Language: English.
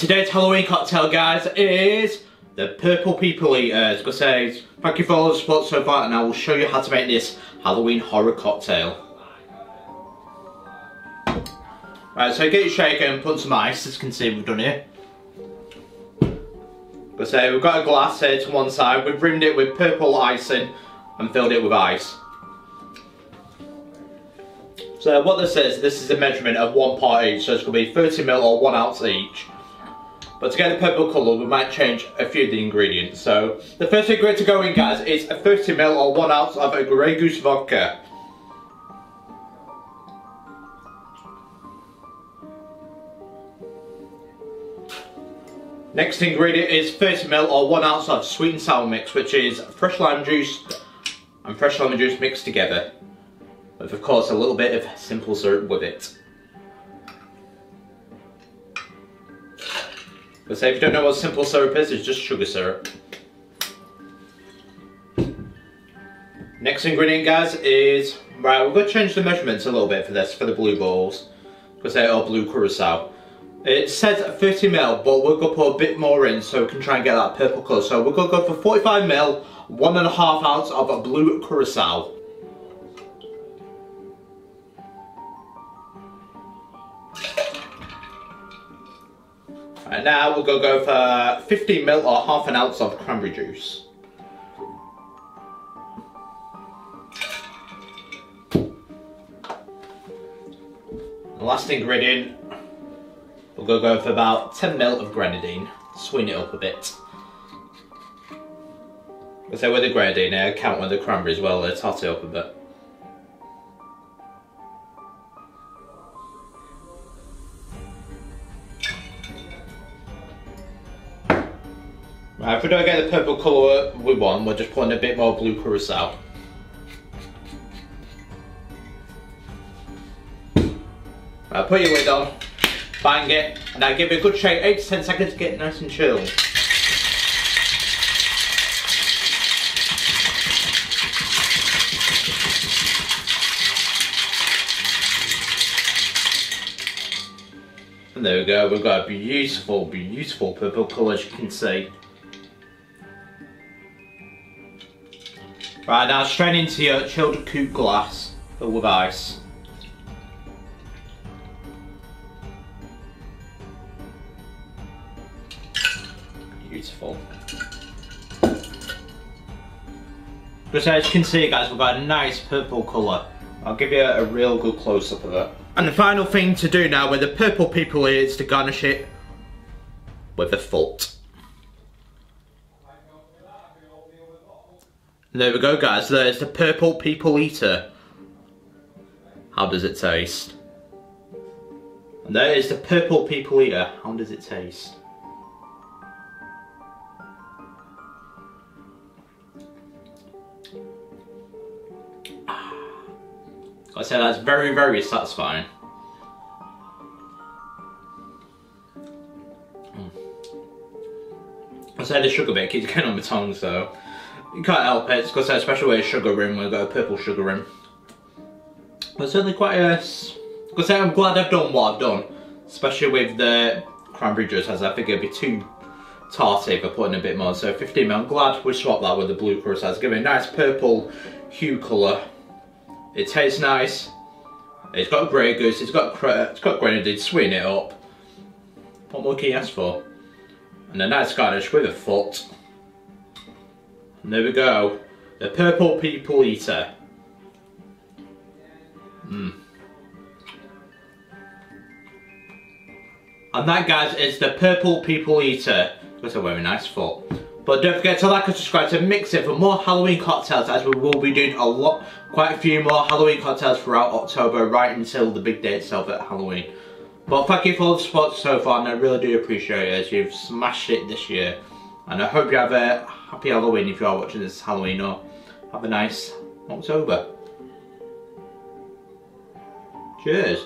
today's Halloween cocktail, guys, is the Purple People Eater. As I say, thank you for all the support so far, and I will show you how to make this Halloween horror cocktail. Right, so get your shaker and put some ice, as you can see we've done here. But say we've got a glass here to one side, we've rimmed it with purple icing and filled it with ice. So what this is a measurement of 1 part each, so it's going to be 30 ml or 1 ounce each. But to get the purple colour, we might change a few of the ingredients. So the first ingredient to go in, guys, is a 30 ml or 1 ounce of a Grey Goose vodka. Next ingredient is 30 ml or 1 ounce of sweet and sour mix, which is fresh lime juice and fresh lemon juice mixed together, with of course a little bit of simple syrup with it. But say if you don't know what simple syrup is, it's just sugar syrup. Next ingredient, guys, is, right, we're going to change the measurements a little bit for this, for the blue balls, because they are blue curacao. It says 30 ml, but we're going to put a bit more in so we can try and get that purple colour. So we're going to go for 45 ml, 1.5 ounce of blue curacao. And now we're going to go for 15 ml or half an ounce of cranberry juice. The last ingredient, we're going to go for about 10 ml of Grenadine. Sweeten it up a bit. So with the Grenadine, I count with the cranberry as well, let's hot it up a bit. Right, if we don't get the purple colour we want, we're just putting a bit more blue curacao. Right, put your lid on, bang it, and now give it a good shake, 8 to 10 seconds to get nice and chilled. And there we go, we've got a beautiful, beautiful purple colour, as you can see. Right, now strain into your chilled coupe glass filled with ice. Beautiful. Just as you can see, guys, we've got a nice purple colour. I'll give you a real good close-up of it. And the final thing to do now with the Purple People is to garnish it with a foot. And there we go, guys, there's the Purple People Eater. How does it taste? And there is the Purple People Eater. How does it taste? I say that's very, very satisfying. I say the sugar bit keeps getting on my tongue, so you can't help it. It's because that special way of sugar rim, we've got a purple sugar rim. But certainly quite a... Because I'm glad I've done what I've done, especially with the cranberry juice, as I think it'd be too tarty if I put in a bit more. So 15 ml, I'm glad we swapped that with the blue curacao. It's giving a nice purple hue colour. It tastes nice. It's got Grey Goose. It's got Grenadine. Sweeten it up. What more can you ask for? And a nice garnish with a foot. And there we go. The Purple People Eater. And that, guys, is the Purple People Eater. That's a very nice foot. But don't forget to like and subscribe to mix it for more Halloween cocktails, as we will be doing quite a few more Halloween cocktails throughout October, right until the big day itself at Halloween. But thank you for all the support so far, and I really do appreciate it, as you've smashed it this year. And I hope you have a happy Halloween if you are watching this Halloween, or have a nice October. Cheers.